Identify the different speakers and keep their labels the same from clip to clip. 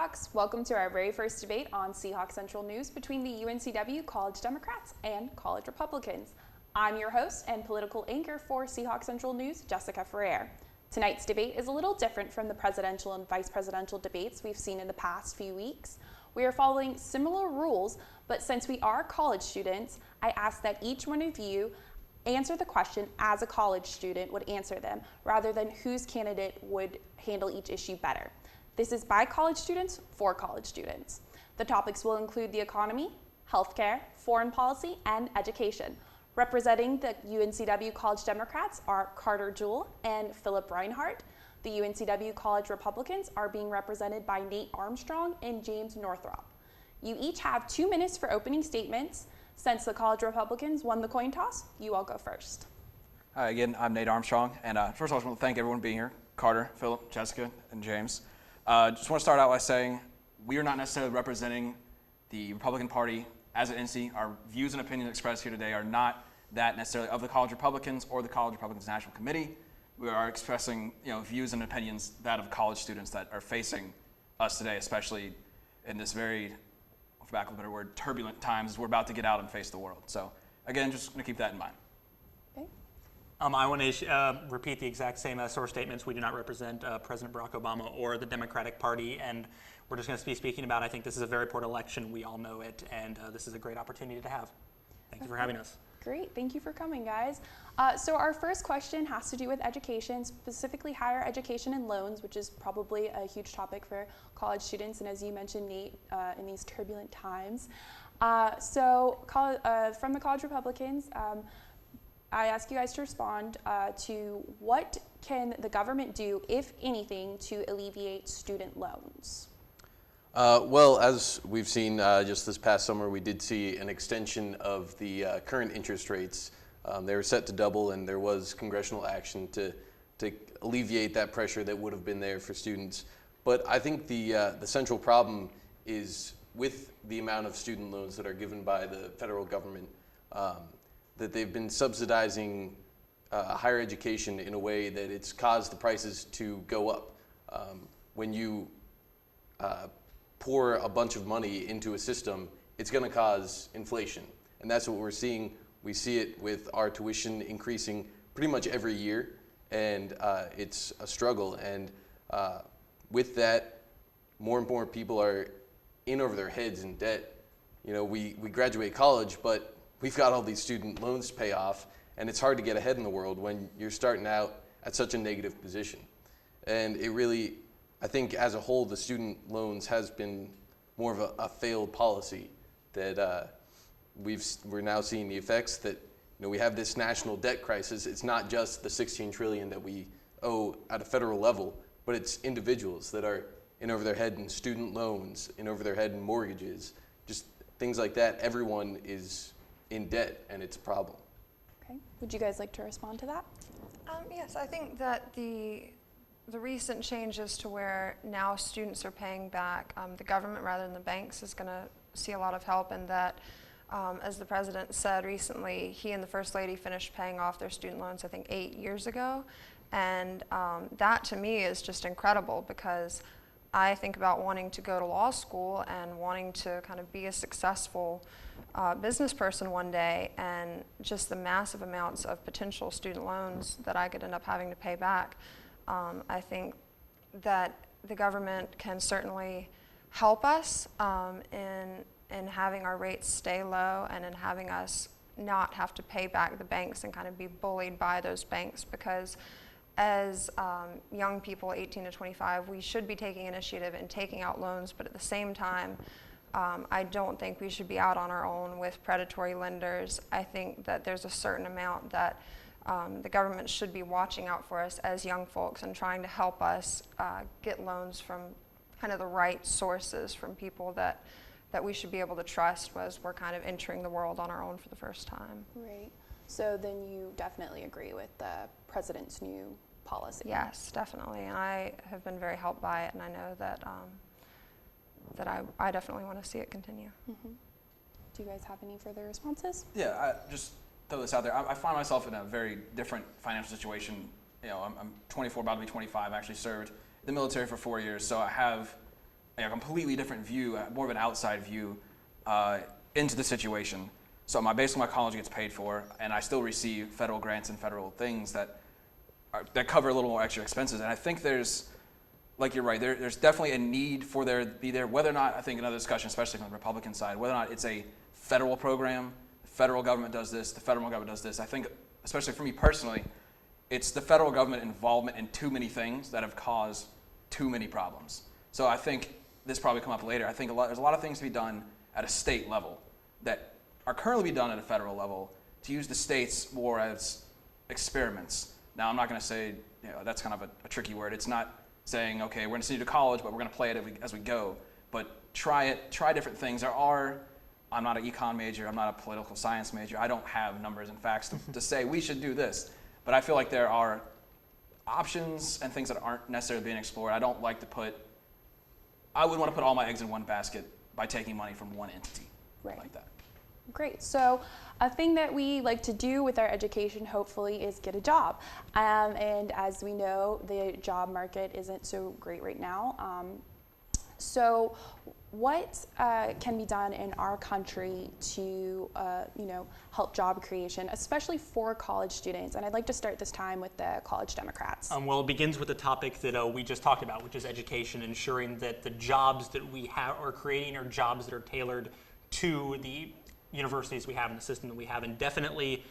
Speaker 1: Seahawks. Welcome to our very first debate on Seahawks Central News between the UNCW College Democrats and College Republicans. I'm your host and political anchor for Seahawks Central News, Jessica Ferrer. Tonight's debate is a little different from the presidential and vice presidential debates we've seen in the past few weeks. We are following similar rules, but since we are college students, I ask that each one of you answer the question as a college student would answer them, rather than whose candidate would handle each issue better. This is by college students for college students. The topics will include the economy, healthcare, foreign policy, and education. Representing the UNCW College Democrats are Carter Jewell and Philip Reinhardt. The UNCW College Republicans are being represented by Nate Armstrong and James Northrop. You each have 2 minutes for opening statements. Since the College Republicans won the coin toss, you all go first.
Speaker 2: Hi, again, I'm Nate Armstrong, and first of all, I just want to thank everyone for being here. Carter, Philip, Jessica, and James. Just want to start out by saying we are not necessarily representing the Republican Party as an entity. Our views and opinions expressed here today are not that necessarily of the College Republicans or the College Republicans National Committee. We are expressing views and opinions that of college students that are facing us today, especially in this very, for lack of a better word, turbulent times as we're about to get out and face the world. So again, just going to keep that in mind.
Speaker 3: I want to repeat the exact same source statements. We do not represent President Barack Obama or the Democratic Party, and we're just going to be speaking about, I think this is a very important election. We all know it, and this is a great opportunity to have. Thank you for having us.
Speaker 1: Great, thank you for coming, guys. So our first question has to do with education, specifically higher education and loans, which is probably a huge topic for college students, and as you mentioned, Nate, in these turbulent times. From the College Republicans, I ask you guys to respond to what can the government do, if anything, to alleviate student loans?
Speaker 4: Well, as we've seen just this past summer, we did see an extension of the current interest rates. They were set to double, and there was congressional action to alleviate that pressure that would have been there for students. But I think the central problem is with the amount of student loans that are given by the federal government, that they've been subsidizing higher education in a way that it's caused the prices to go up. When you pour a bunch of money into a system, it's going to cause inflation. And that's what we're seeing. We see it with our tuition increasing pretty much every year, and it's a struggle. And with that, more and more people are in over their heads in debt. We graduate college, but we've got all these student loans to pay off, and it's hard to get ahead in the world when you're starting out at such a negative position. And it really, I think as a whole, the student loans has been more of a failed policy that we're now seeing the effects that we have this national debt crisis. It's not just the $16 trillion that we owe at a federal level, but it's individuals that are in over their head in student loans, in over their head in mortgages, just things like that. Everyone is in debt, and it's a problem.
Speaker 1: Okay, would you guys like to respond to that?
Speaker 5: Yes, I think that the recent changes to where now students are paying back, the government rather than the banks is going to see a lot of help in that. As the president said recently, he and the First Lady finished paying off their student loans, I think 8 years ago. And that to me is just incredible, because I think about wanting to go to law school and wanting to kind of be a successful business person one day, and just the massive amounts of potential student loans that I could end up having to pay back. I think that the government can certainly help us in having our rates stay low, and in having us not have to pay back the banks and kind of be bullied by those banks, because as young people, 18 to 25, we should be taking initiative and taking out loans, but at the same time, I don't think we should be out on our own with predatory lenders. I think that there's a certain amount that the government should be watching out for us as young folks and trying to help us get loans from kind of the right sources, from people that we should be able to trust as we're kind of entering the world on our own for the first time.
Speaker 1: Right. So then you definitely agree with the president's new policy?
Speaker 5: Yes, definitely. And I have been very helped by it, and I know that I definitely want to see it continue.
Speaker 1: Mm-hmm. Do you guys have any further responses?
Speaker 2: Yeah, I just throw this out there. I find myself in a very different financial situation. I'm 24, about to be 25. I actually served in the military for 4 years, so I have a completely different view, more of an outside view into the situation. So basically my college gets paid for, and I still receive federal grants and federal things that cover a little more extra expenses. And I think there's, like you're right, there's definitely a need for there to be there, whether or not, I think another discussion, especially from the Republican side, whether or not it's a federal program, the federal government does this, the federal government does this. I think, especially for me personally, it's the federal government involvement in too many things that have caused too many problems. So I think this probably come up later. I think there's a lot of things to be done at a state level that are currently being done at a federal level to use the states more as experiments. Now, I'm not going to say, that's kind of a tricky word. It's not saying, okay, we're going to send you to college, but we're going to play it as we go. But try different things. I'm not an econ major, I'm not a political science major. I don't have numbers and facts to say we should do this. But I feel like there are options and things that aren't necessarily being explored. I wouldn't want to put all my eggs in one basket by taking money from one entity like that.
Speaker 1: Great. So a thing that we like to do with our education, hopefully, is get a job. And as we know, the job market isn't so great right now. So what can be done in our country to help job creation, especially for college students? And I'd like to start this time with the college Democrats.
Speaker 3: Well, it begins with the topic that we just talked about, which is education, ensuring that the jobs that we are creating are jobs that are tailored to the universities we have and the system that we have. And definitely,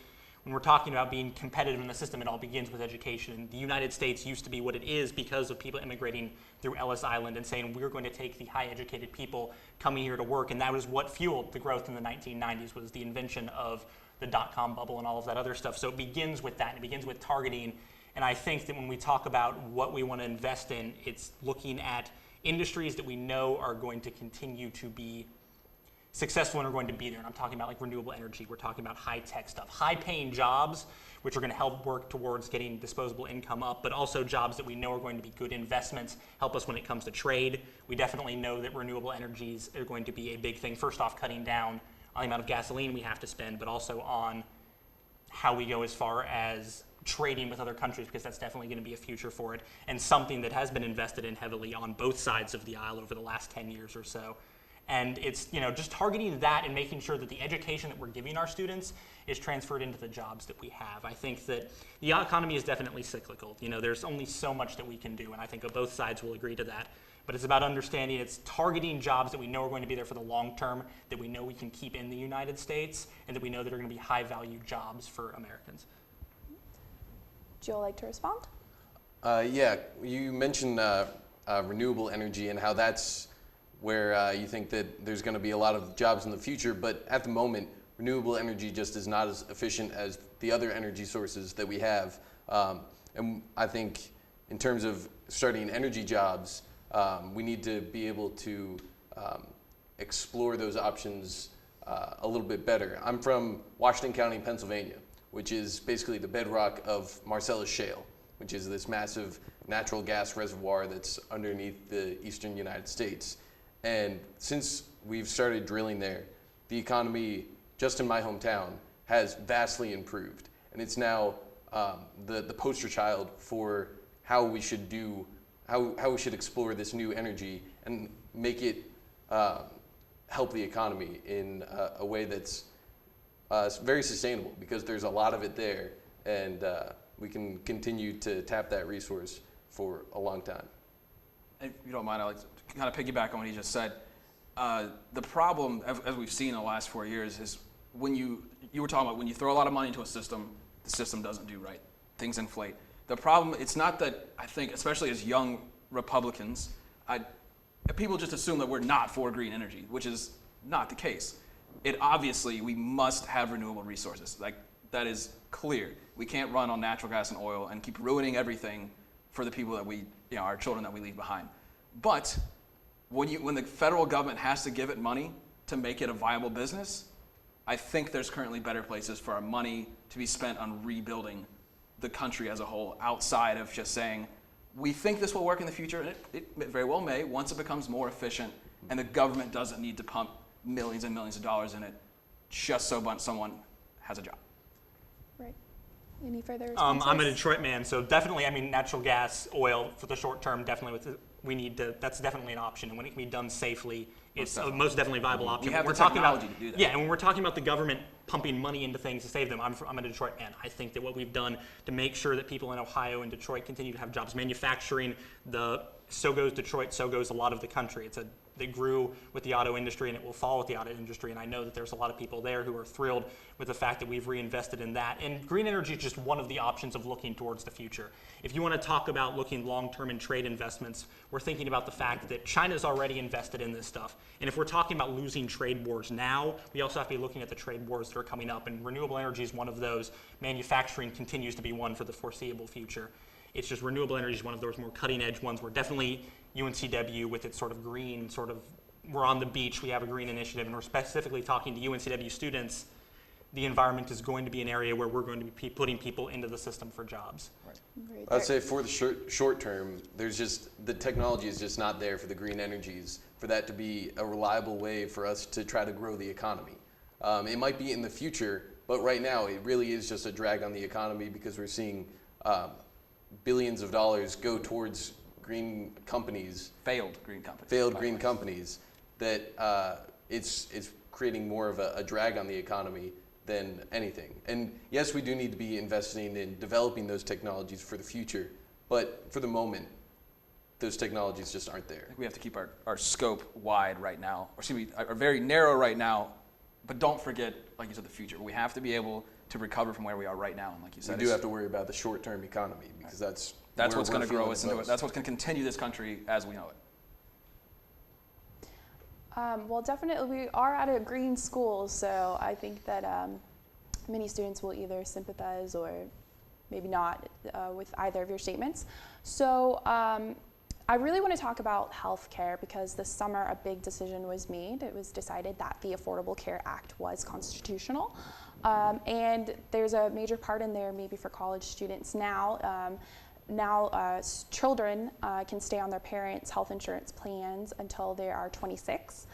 Speaker 3: when we're talking about being competitive in the system, it all begins with education. And the United States used to be what it is because of people immigrating through Ellis Island and saying we're going to take the high educated people coming here to work. And that was what fueled the growth in the 1990s, was the invention of the dot-com bubble and all of that other stuff. So it begins with that. It begins with targeting. And I think that when we talk about what we want to invest in, it's looking at industries that we know are going to continue to be successful and are going to be there. And I'm talking about like renewable energy. We're talking about high-tech stuff, high-paying jobs, which are going to help work towards getting disposable income up, but also jobs that we know are going to be good investments, help us when it comes to trade. We definitely know that renewable energies are going to be a big thing. First off, cutting down on the amount of gasoline we have to spend, but also on how we go as far as trading with other countries, because that's definitely going to be a future for it, and something that has been invested in heavily on both sides of the aisle over the last 10 years or so. And it's just targeting that and making sure that the education that we're giving our students is transferred into the jobs that we have. I think that the economy is definitely cyclical. There's only so much that we can do, and I think both sides will agree to that. But it's about understanding, it's targeting jobs that we know are going to be there for the long term, that we know we can keep in the United States, and that we know that are going to be high-value jobs for Americans.
Speaker 1: Would you all like to respond?
Speaker 4: Yeah, you mentioned renewable energy and how that's where you think that there's going to be a lot of jobs in the future, but at the moment, renewable energy just is not as efficient as the other energy sources that we have. And I think in terms of starting energy jobs, we need to be able to explore those options a little bit better. I'm from Washington County, Pennsylvania, which is basically the bedrock of Marcellus Shale, which is this massive natural gas reservoir that's underneath the eastern United States. And since we've started drilling there, the economy just in my hometown has vastly improved. And it's now the poster child for how we should how we should explore this new energy and make it help the economy in a way that's very sustainable, because there's a lot of it there, and we can continue to tap that resource for a long time.
Speaker 2: If you don't mind, I'd like to kind of piggyback on what he just said. The problem, as we've seen in the last 4 years, is when you were talking about when you throw a lot of money into a system, the system doesn't do right. Things inflate. The problem, it's not that, I think, especially as young Republicans, people just assume that we're not for green energy, which is not the case. Obviously, we must have renewable resources. Like, that is clear. We can't run on natural gas and oil and keep ruining everything for the people that our children that we leave behind. But when the federal government has to give it money to make it a viable business, I think there's currently better places for our money to be spent on rebuilding the country as a whole, outside of just saying, we think this will work in the future, and it very well may, once it becomes more efficient, and the government doesn't need to pump millions and millions of dollars in it just so someone has a job.
Speaker 1: Right. Any further responses?
Speaker 3: I'm a Detroit man, so definitely, natural gas, oil for the short term definitely that's definitely an option. And when it can be done safely, it's a
Speaker 2: definitely.
Speaker 3: most definitely viable option.
Speaker 2: We have
Speaker 3: When
Speaker 2: the
Speaker 3: we're talking about,
Speaker 2: technology to do that.
Speaker 3: Yeah, and when we're talking about the government pumping money into things to save them, I'm a Detroit man. I think that what we've done to make sure that people in Ohio and Detroit continue to have jobs, manufacturing, so goes Detroit, so goes a lot of the country. They grew with the auto industry, and it will fall with the auto industry. And I know that there's a lot of people there who are thrilled with the fact that we've reinvested in that. And green energy is just one of the options of looking towards the future. If you want to talk about looking long-term in trade investments, we're thinking about the fact that China's already invested in this stuff. And if we're talking about losing trade wars now, we also have to be looking at the trade wars that are coming up. And renewable energy is one of those. Manufacturing continues to be one for the foreseeable future. It's just renewable energy is one of those more cutting-edge ones. We're definitely UNCW with its sort of green, we're on the beach, we have a green initiative, and we're specifically talking to UNCW students. The environment is going to be an area where we're going to be putting people into the system for jobs.
Speaker 1: Right.
Speaker 4: I'd say for the short term, the technology is just not there for the green energies, for that to be a reliable way for us to try to grow the economy. It might be in the future, but right now it really is just a drag on the economy because we're seeing billions of dollars go towards green companies.
Speaker 2: Failed green companies.
Speaker 4: That it's creating more of a drag on the economy than anything. And yes, we do need to be investing in developing those technologies for the future, but for the moment, those technologies just aren't there.
Speaker 2: We have to keep our scope wide right now, or excuse me, are very narrow right now, but don't forget, like you said, the future. We have to be able to recover from where we are right now, and like you said,
Speaker 4: We do have to worry about the short-term economy because that's
Speaker 2: what's going to grow us into it.
Speaker 4: most.
Speaker 2: That's what's going to continue this country as we know it.
Speaker 1: Well, definitely, we are at a green school, so I think that many students will either sympathize or maybe not with either of your statements. So I really want to talk about healthcare because this summer a big decision was made. It was decided that the Affordable Care Act was constitutional, and there's a major part in there maybe for college students now. Children can stay on their parents' health insurance plans until they are 26.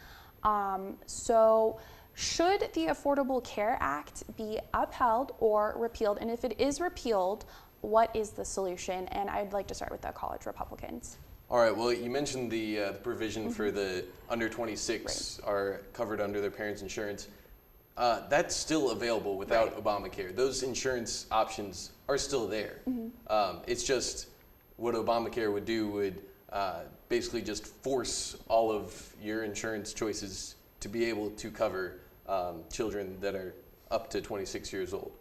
Speaker 1: So should the Affordable Care Act be upheld or repealed? And if it is repealed, what is the solution? And I'd like to start with the college Republicans.
Speaker 4: All right, well, you mentioned the provision for the under 26 are covered under their parents' insurance. That's still available without Obamacare. Those insurance options are still there. It's just what Obamacare would do would basically just force all of your insurance choices to be able to cover children that are up to 26 years old.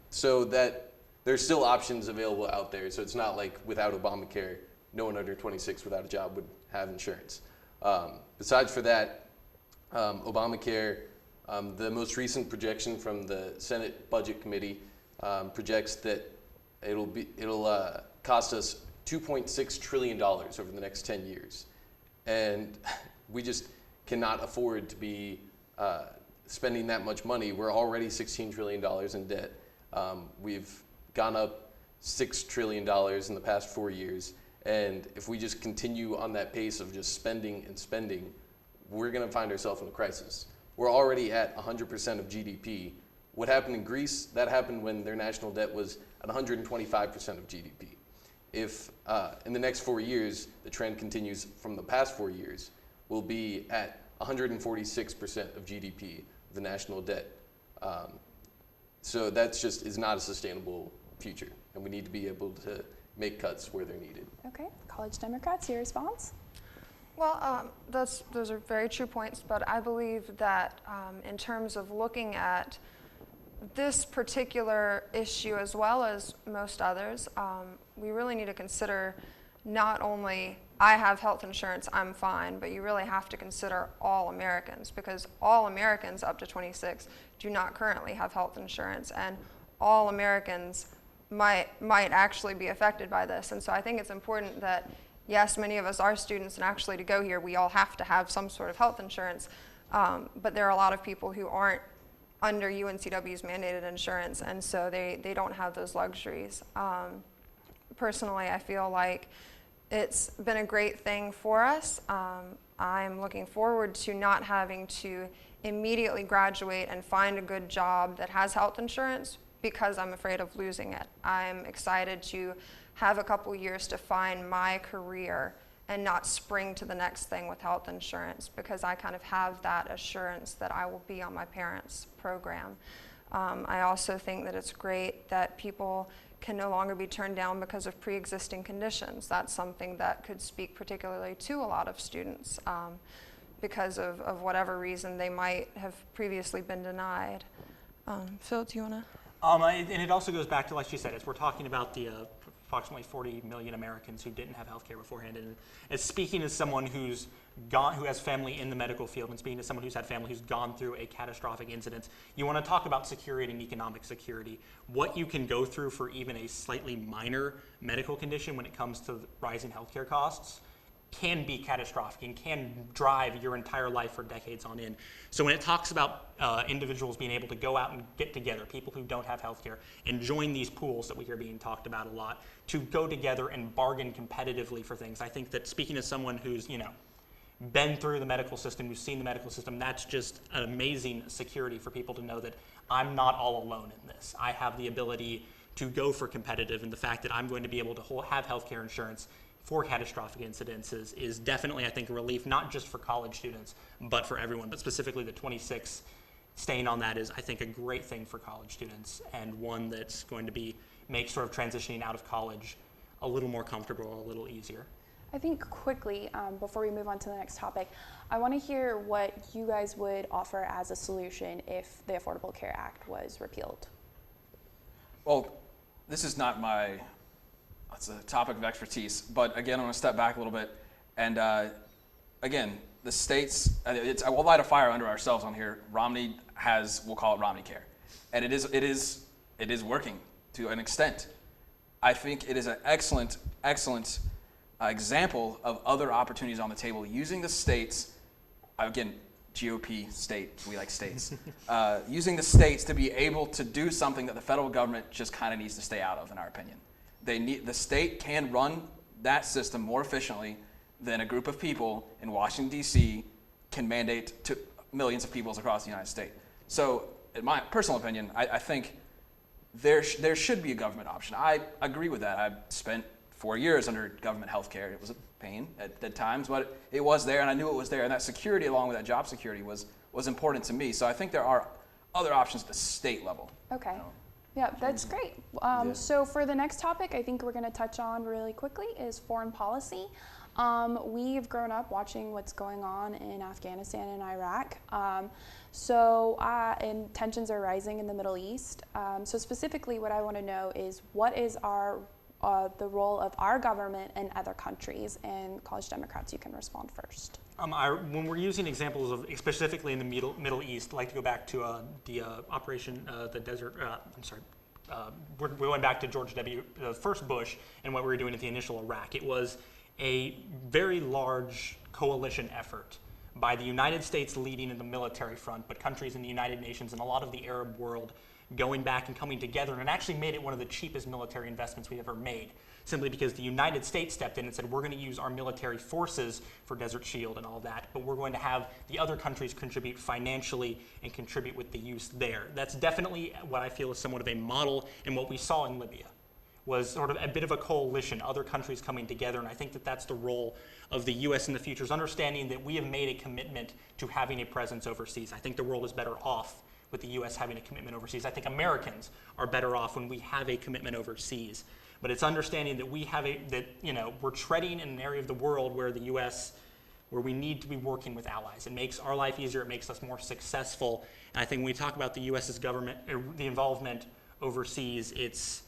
Speaker 4: So that there's still options available out there. So it's not like without Obamacare, no one under 26 without a job would have insurance. Besides for that, Obamacare, the most recent projection from the Senate Budget Committee projects that it'll cost us $2.6 trillion over the next 10 years. And we just cannot afford to be spending that much money. We're already $16 trillion in debt. We've gone up $6 trillion in the past 4 years. And if we just continue on that pace of just spending and spending, we're going to find ourselves in a crisis. We're already at 100% of GDP. What happened in Greece, that happened when their national debt was at 125% of GDP. If in the next 4 years, the trend continues from the past 4 years, we'll be at 146% of GDP, the national debt. So that's just is not a sustainable future, and we need to be able to make cuts where they're needed.
Speaker 1: Okay, College Democrats, your response?
Speaker 5: Well, those are very true points, but I believe that in terms of looking at this particular issue as well as most others, we really need to consider not only I have health insurance, I'm fine, but you really have to consider all Americans because all Americans up to 26 do not currently have health insurance, and all Americans might actually be affected by this. And so I think it's important that yes, many of us are students, and actually to go here, we all have to have some sort of health insurance, but there are a lot of people who aren't under UNCW's mandated insurance, and so they don't have those luxuries. Personally, I feel like it's been a great thing for us. I'm looking forward to not having to immediately graduate and find a good job that has health insurance because I'm afraid of losing it. I'm excited to have a couple years to find my career and not spring to the next thing with health insurance, because I kind of have that assurance that I will be on my parents' program. I also think that it's great that people can no longer be turned down because of pre-existing conditions. That's something that could speak particularly to a lot of students because of whatever reason they might have previously been denied. Phil, do you want to?
Speaker 3: And it also goes back to, like she said, as we're talking about the approximately 40 million Americans who didn't have health care beforehand, and as speaking as someone who has family in the medical field, and speaking as someone who's had family who's gone through a catastrophic incident, you want to talk about security and economic security. What you can go through for even a slightly minor medical condition when it comes to rising healthcare costs can be catastrophic and can drive your entire life for decades on end. So when it talks about individuals being able to go out and get together, people who don't have health care, and join these pools that we hear being talked about a lot, to go together and bargain competitively for things, I think that, speaking as someone who's been through the medical system, who's seen the medical system, that's just an amazing security for people to know that I'm not all alone in this. I have the ability to go for competitive, and the fact that I'm going to be able to have health care insurance for catastrophic incidences is definitely, I think, a relief, not just for college students, but for everyone. But specifically the 26 staying on that is, I think, a great thing for college students, and one that's going to make sort of transitioning out of college a little more comfortable, a little easier.
Speaker 1: I think quickly, before we move on to the next topic, I want to hear what you guys would offer as a solution if the Affordable Care Act was repealed.
Speaker 2: Well, this is not it's a topic of expertise, but again, I'm going to step back a little bit. And again, the states, we'll light a fire under ourselves on here. Romney we'll call it Romney Care. And it is working to an extent. I think it is an excellent example of other opportunities on the table, using the states, again, GOP state, we like states, using the states to be able to do something that the federal government just kind of needs to stay out of, in our opinion. The state can run that system more efficiently than a group of people in Washington, D.C. can mandate to millions of people across the United States. So, in my personal opinion, I think there should be a government option. I agree with that. I spent 4 years under government health care. It was a pain at times, but it was there, and I knew it was there. And that security, along with that job security, was important to me. So I think there are other options at the state level.
Speaker 1: Okay. Yeah, that's great. So for the next topic, I think we're going to touch on really quickly is foreign policy. We've grown up watching what's going on in Afghanistan and Iraq. And tensions are rising in the Middle East. So specifically, what I want to know is what is the role of our government and other countries? And College Democrats, you can respond first.
Speaker 3: When we're using examples of specifically in the Middle East, I'd like to go back to the Operation the Desert. We went back to George W. The first Bush and what we were doing at the initial Iraq. It was a very large coalition effort by the United States leading in the military front, but countries in the United Nations and a lot of the Arab world going back and coming together, and it actually made it one of the cheapest military investments we ever made, simply because the United States stepped in and said, we're going to use our military forces for Desert Shield and all that, but we're going to have the other countries contribute financially and contribute with the use there. That's definitely what I feel is somewhat of a model, and what we saw in Libya was sort of a bit of a coalition, other countries coming together, and I think that that's the role of the U.S. in the future, is understanding that we have made a commitment to having a presence overseas. I think the world is better off with the U.S. having a commitment overseas. I think Americans are better off when we have a commitment overseas. But it's understanding that we're treading in an area of the world where the U.S., where we need to be working with allies. It makes our life easier. It makes us more successful. And I think when we talk about the U.S.'s government, the involvement overseas,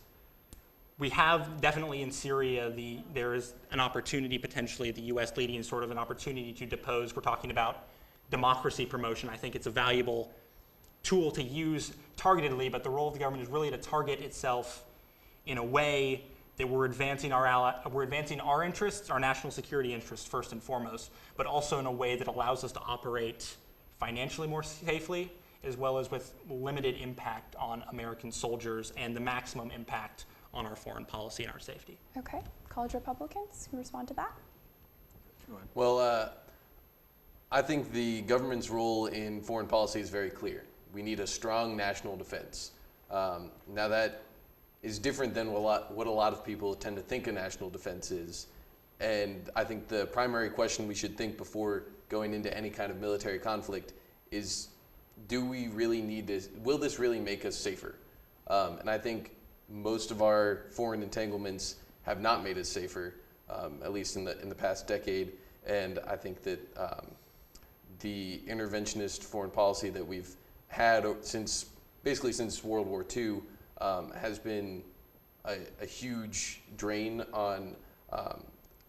Speaker 3: we have definitely in Syria, there is an opportunity potentially, the U.S. leading sort of an opportunity to depose. We're talking about democracy promotion. I think it's a valuable tool to use targetedly, but the role of the government is really to target itself in a way that we're advancing our interests, our national security interests first and foremost, but also in a way that allows us to operate financially more safely, as well as with limited impact on American soldiers and the maximum impact on our foreign policy and our safety.
Speaker 1: Okay. College Republicans, can you respond to that?
Speaker 2: Go ahead.
Speaker 4: Well, I think the government's role in foreign policy is very clear. We need a strong national defense. Now that is different than what a lot of people tend to think a national defense is. And I think the primary question we should think before going into any kind of military conflict is, do we really need this? Will this really make us safer? And I think most of our foreign entanglements have not made us safer, at least in the past decade. And I think that the interventionist foreign policy that we've had basically since World War II has been a huge drain on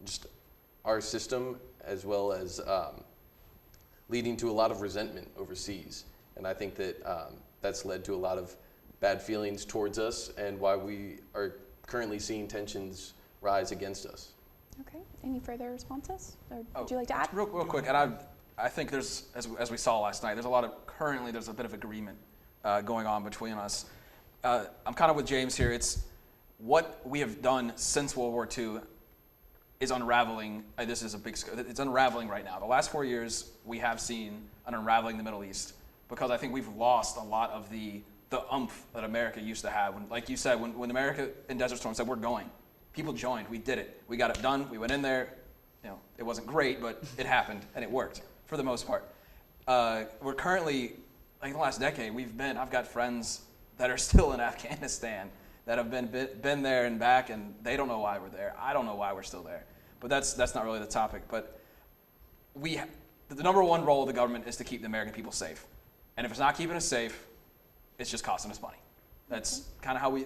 Speaker 4: just our system, as well as leading to a lot of resentment overseas. And I think that that's led to a lot of bad feelings towards us, and why we are currently seeing tensions rise against us.
Speaker 1: Okay. Any further responses? Or would you like to add?
Speaker 2: Real quick, and I think there's, as we saw last night, there's a bit of agreement going on between us. I'm kind of with James here. It's what we have done since World War II is unraveling. This is a big scope. It's unraveling right now. The last 4 years, we have seen an unraveling in the Middle East, because I think we've lost a lot of the oomph that America used to have. Like you said, when America in Desert Storm said, we're going, people joined. We did it. We got it done. We went in there. It wasn't great, but it happened, and it worked for the most part. We're currently, like the last decade, I've got friends that are still in Afghanistan that have been there and back, and they don't know why we're there. I don't know why we're still there. But that's not really the topic. But the number one role of the government is to keep the American people safe. And if it's not keeping us safe, it's just costing us money. That's kind of how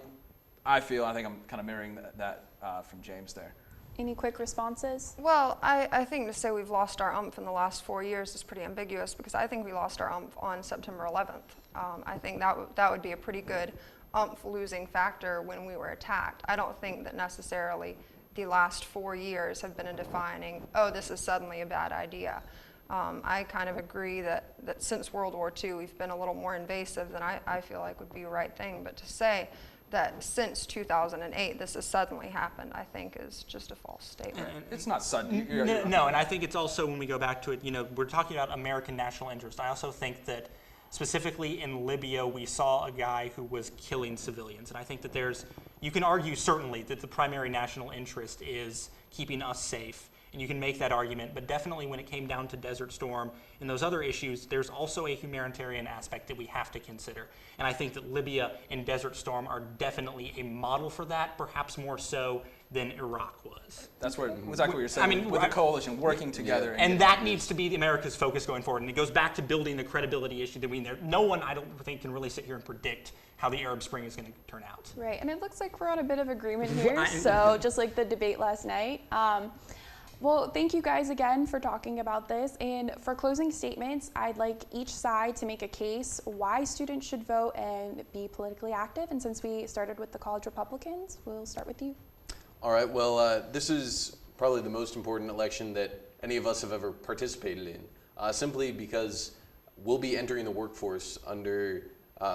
Speaker 2: I feel. I think I'm kind of mirroring that from James there.
Speaker 1: Any quick responses?
Speaker 5: Well, I think to say we've lost our umph in the last 4 years is pretty ambiguous, because I think we lost our umph on September 11th. I think that would be a pretty good umph losing factor when we were attacked. I don't think that necessarily the last 4 years have been a defining, oh, this is suddenly a bad idea. I kind of agree that since World War II we've been a little more invasive than I feel like would be the right thing, but to say that since 2008 this has suddenly happened, I think is just a false statement.
Speaker 2: It's not sudden.
Speaker 3: No, and I think it's also, when we go back to it, we're talking about American national interest. I also think that specifically in Libya, we saw a guy who was killing civilians. And I think that you can argue certainly that the primary national interest is keeping us safe. And you can make that argument, but definitely when it came down to Desert Storm and those other issues, there's also a humanitarian aspect that we have to consider. And I think that Libya and Desert Storm are definitely a model for that, perhaps more so than Iraq was.
Speaker 2: That's exactly what you're saying. With the coalition working together.
Speaker 3: And that needs to be America's focus going forward. And it goes back to building the credibility issue that we need there. No one, I don't think, can really sit here and predict how the Arab Spring is going to turn out.
Speaker 1: Right, and it looks like we're on a bit of agreement here, so just like the debate last night. Well, thank you guys again for talking about this. And for closing statements, I'd like each side to make a case why students should vote and be politically active. And since we started with the college Republicans, we'll start with you.
Speaker 4: All right, well, this is probably the most important election that any of us have ever participated in, simply because we'll be entering the workforce under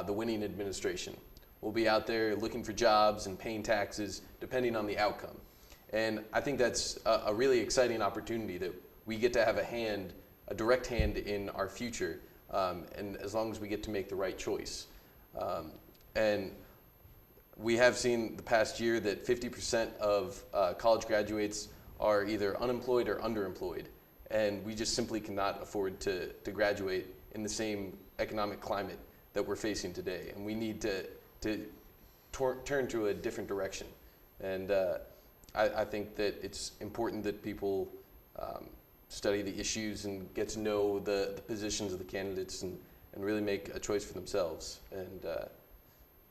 Speaker 4: the winning administration. We'll be out there looking for jobs and paying taxes depending on the outcome. And I think that's a really exciting opportunity, that we get to have a direct hand in our future, and as long as we get to make the right choice. And we have seen the past year that 50% of college graduates are either unemployed or underemployed, and we just simply cannot afford to graduate in the same economic climate that we're facing today. And we need to turn to a different direction. And I think that it's important that people study the issues and get to know the positions of the candidates and really make a choice for themselves. And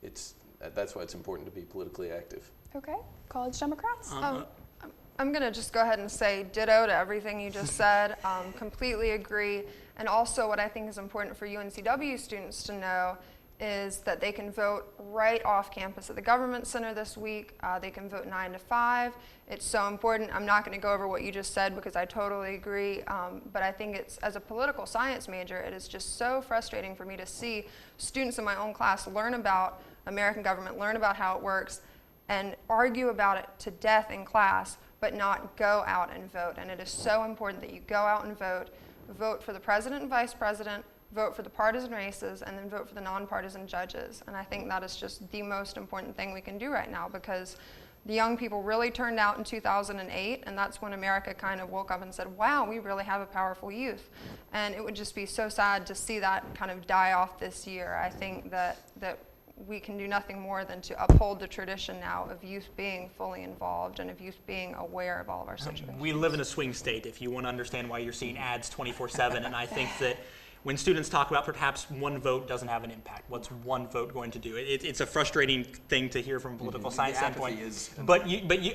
Speaker 4: that's why it's important to be politically active.
Speaker 1: Okay, college Democrats?
Speaker 5: I'm going to just go ahead and say ditto to everything you just said. Completely agree. And also what I think is important for UNCW students to know is that they can vote right off campus at the Government Center this week. They can vote 9 to 5. It's so important. I'm not going to go over what you just said because I totally agree, but I think as a political science major, it is just so frustrating for me to see students in my own class learn about American government, learn about how it works, and argue about it to death in class, but not go out and vote. And it is so important that you go out and vote for the president and vice president, vote for the partisan races, and then vote for the nonpartisan judges. And I think that is just the most important thing we can do right now, because the young people really turned out in 2008, and that's when America kind of woke up and said, wow, we really have a powerful youth. And it would just be so sad to see that kind of die off this year. I think that we can do nothing more than to uphold the tradition now of youth being fully involved and of youth being aware of all of our situations.
Speaker 3: We live in a swing state, if you want to understand why you're seeing ads 24/7, and I think that when students talk about perhaps one vote doesn't have an impact, what's one vote going to do? It's a frustrating thing to hear from a political science standpoint. But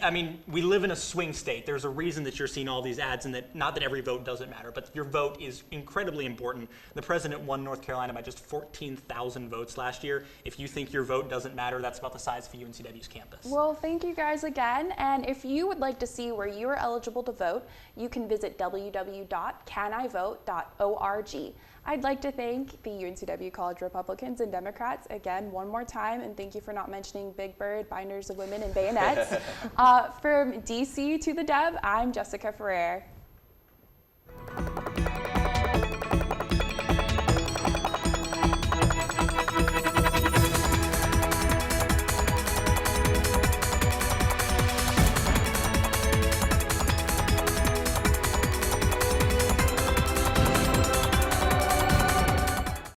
Speaker 3: I mean, we live in a swing state. There's a reason that you're seeing all these ads, and that not that every vote doesn't matter, but your vote is incredibly important. The president won North Carolina by just 14,000 votes last year. If you think your vote doesn't matter, that's about the size of UNCW's campus.
Speaker 1: Well, thank you guys again. And if you would like to see where you are eligible to vote, you can visit www.canivote.org. I'd like to thank the UNCW College Republicans and Democrats again one more time, and thank you for not mentioning Big Bird, Binders of Women, and Bayonets. From DC to the Deb, I'm Jessica Ferrer.